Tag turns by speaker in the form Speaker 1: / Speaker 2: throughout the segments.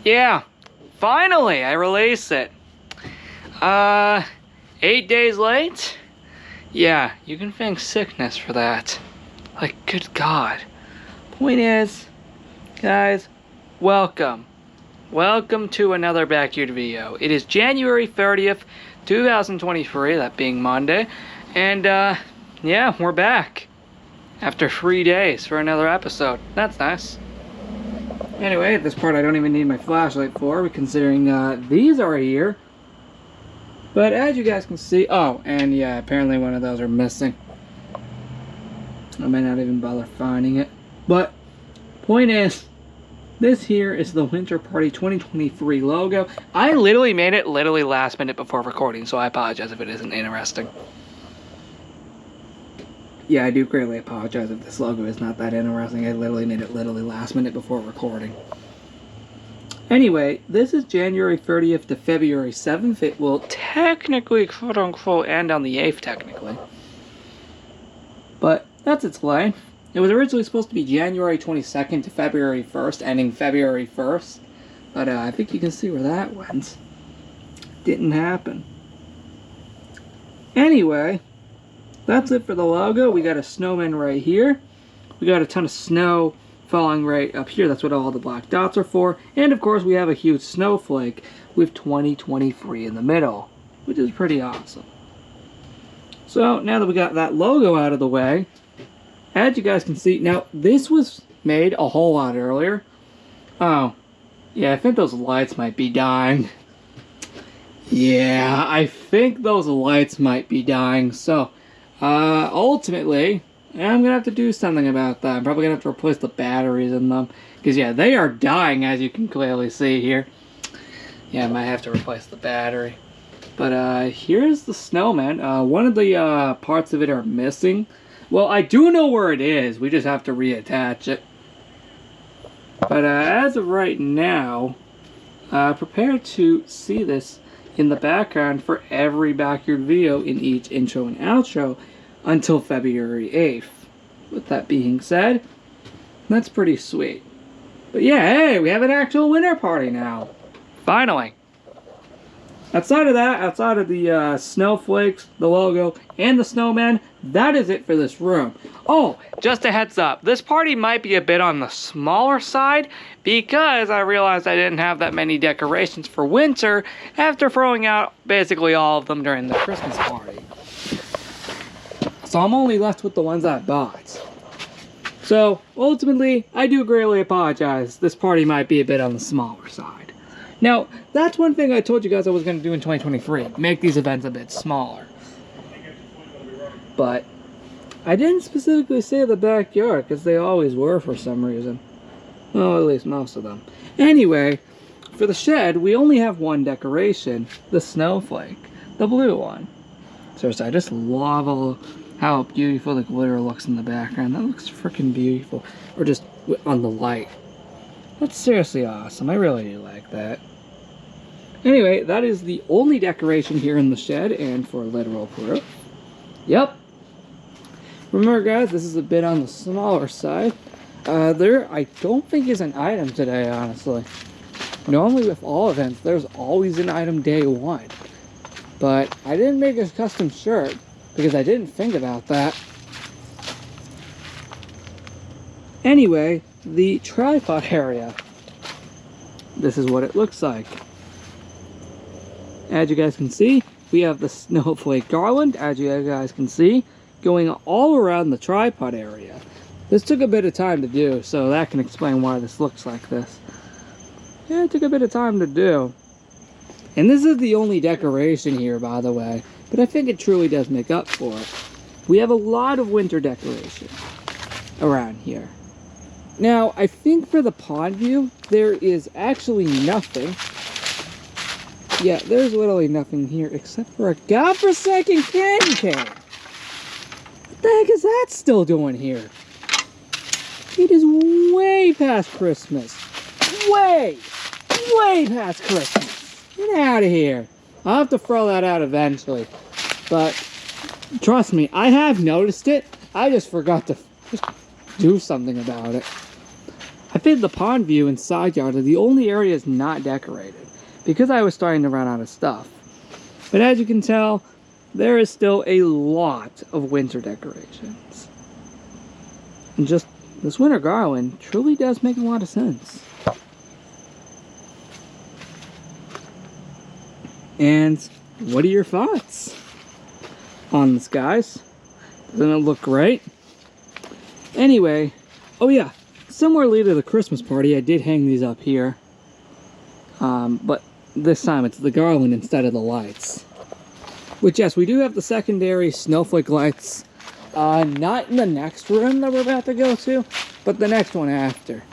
Speaker 1: Yeah, finally, I released it. 8 days late? Yeah, you can thank sickness for that. Like, good God. Point is, guys, welcome. Welcome to another Backyard video. It is January 30th, 2023, that being Monday. And, yeah, we're back. After 3 days for another episode. That's nice. Anyway, this part I don't even need my flashlight for, considering these are here. But as you guys can see, oh, and yeah, apparently one of those are missing. I might not even bother finding it. But, point is, this here is the Winter Party 2023 logo. I literally made it last minute before recording, so I apologize if it isn't interesting. Yeah, I do greatly apologize if this logo is not that interesting. I literally made it last minute before recording. Anyway, this is January 30th to February 7th. It will technically, quote-unquote, end on the 8th, technically. But that's its life. It was originally supposed to be January 22nd to February 1st, ending February 1st. But I think you can see where that went. Didn't happen. Anyway, that's it for the logo. We got a snowman right here. We got a ton of snow falling right up here. That's what all the black dots are for. And of course we have a huge snowflake with 2023 in the middle, which is pretty awesome. So now that we got that logo out of the way, as you guys can see, now this was made a whole lot earlier. Oh, yeah, I think those lights might be dying. Yeah, I think those lights might be dying. So ultimately, I'm going to have to do something about that. I'm probably going to have to replace the batteries in them. Because, yeah, they are dying, as you can clearly see here. Yeah, I might have to replace the battery. But, here's the snowman. One of the parts of it are missing. Well, I do know where it is. We just have to reattach it. But, as of right now, prepare to see this in the background for every backyard video in each intro and outro until February 8th. With that being said, that's pretty sweet. But yeah, hey, we have an actual winter party now. Finally. Outside of that, outside of the snowflakes, the logo, and the snowman, that is it for this room. Oh, just a heads up, this party might be a bit on the smaller side because I realized I didn't have that many decorations for winter after throwing out basically all of them during the Christmas party. So I'm only left with the ones I bought. So, ultimately, I do greatly apologize. This party might be a bit on the smaller side. Now, that's one thing I told you guys I was going to do in 2023. Make these events a bit smaller. But I didn't specifically say the backyard, because they always were for some reason. Well, at least most of them. Anyway, for the shed, we only have one decoration. The snowflake. The blue one. Seriously, I just love how beautiful the glitter looks in the background. That looks freaking beautiful. Or just on the light. That's seriously awesome. I really do like that. Anyway, that is the only decoration here in the shed, and for literal proof. Yep. Remember guys, this is a bit on the smaller side. There, I don't think is an item today, honestly. Normally with all events, there's always an item day one. But I didn't make a custom shirt, because I didn't think about that. Anyway, the tripod area. This is what it looks like. As you guys can see, we have the snowflake garland, as you guys can see, going all around the tripod area. This took a bit of time to do, so that can explain why this looks like this. Yeah, it took a bit of time to do. And this is the only decoration here, by the way, but I think it truly does make up for it. We have a lot of winter decoration around here. Now, I think for the pond view, there is actually nothing. Yeah, there's literally nothing here except for a godforsaken candy cane. What the heck is that still doing here? It is way past Christmas. Way past Christmas. Get out of here. I'll have to throw that out eventually. But trust me, I have noticed it. I just forgot to just do something about it. I think the pond view and side yard are the only areas not decorated, because I was starting to run out of stuff. But as you can tell, there is still a lot of winter decorations. And just this winter garland truly does make a lot of sense. And what are your thoughts on this, guys? Doesn't it look great? Anyway, oh yeah, similarly to the Christmas party, I did hang these up here. But this time it's the garland instead of the lights. Which, yes, we do have the secondary snowflake lights. Not in the next room that we're about to go to, but the next one after.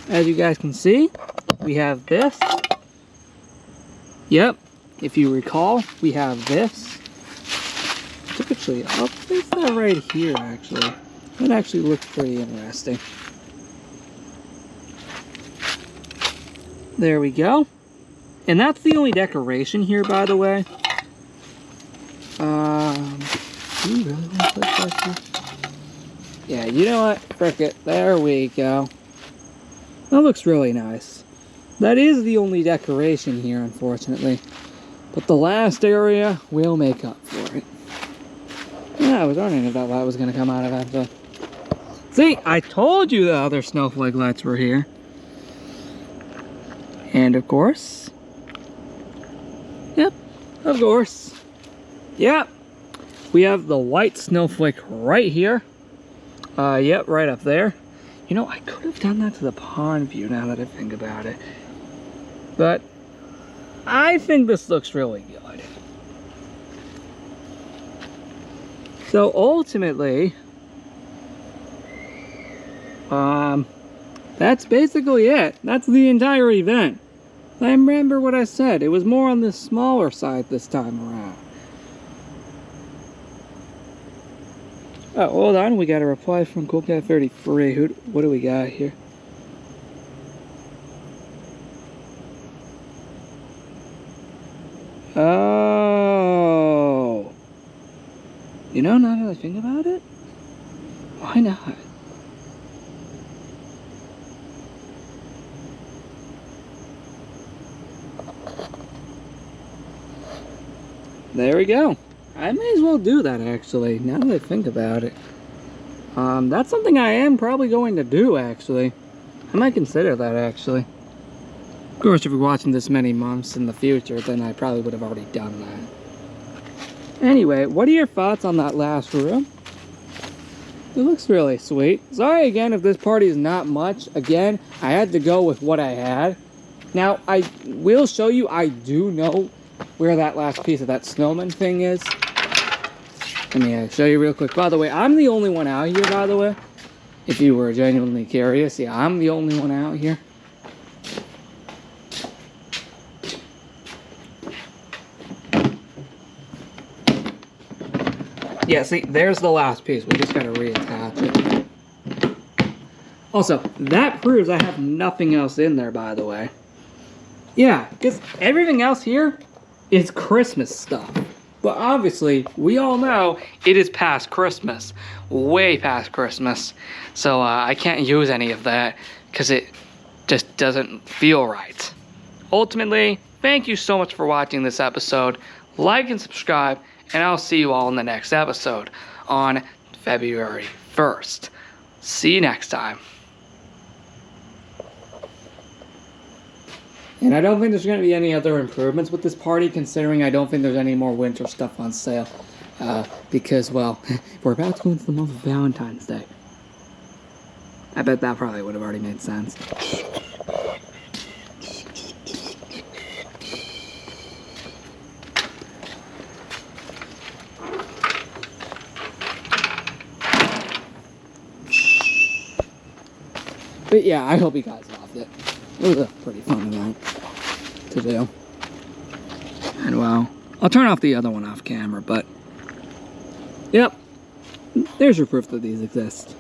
Speaker 1: As you guys can see, we have this. Yep, if you recall, we have this. Actually, I'll place that right here, actually. That actually looks pretty interesting. There we go. And that's the only decoration here, by the way. Do you really want to put that here? Yeah, you know what? Frick it. There we go. That looks really nice. That is the only decoration here, unfortunately. But the last area will make up for it. Yeah, I was wondering if that light was going to come out eventually. See, I told you the other snowflake lights were here. And of course... Yep, of course. Yep. We have the white snowflake right here. Yep, right up there. You know, I could have done that to the pond view now that I think about it. But I think this looks really good. So ultimately, that's basically it. That's the entire event. I remember what I said. It was more on the smaller side this time around. Oh, hold on. We got a reply from CoolCat33. What do we got here? Oh. You know, now that I think about it, why not? There we go. I may as well do that, actually, now that I think about it. That's something I am probably going to do, actually. I might consider that, actually. Of course, if you're watching this many months in the future, then I probably would have already done that. Anyway, what are your thoughts on that last room? It looks really sweet. Sorry again if this party is not much. Again, I had to go with what I had. Now, I will show you, I do know where that last piece of that snowman thing is. Let me show you real quick. By the way, I'm the only one out here, by the way. If you were genuinely curious. Yeah, I'm the only one out here. Yeah, see, there's the last piece. We just gotta reattach it. Also, that proves I have nothing else in there, by the way. Yeah, because everything else here is Christmas stuff. But obviously, we all know it is past Christmas. Way past Christmas. So I can't use any of that because it just doesn't feel right. Ultimately, thank you so much for watching this episode. Like and subscribe, and I'll see you all in the next episode on February 1st. See you next time. And I don't think there's going to be any other improvements with this party, considering I don't think there's any more winter stuff on sale. Because, well, we're about to go into the month of Valentine's Day. I bet that probably would have already made sense. But yeah, I hope you guys loved it. It was a pretty fun event to do. And well, I'll turn off the other one off camera, but yep, there's your proof that these exist.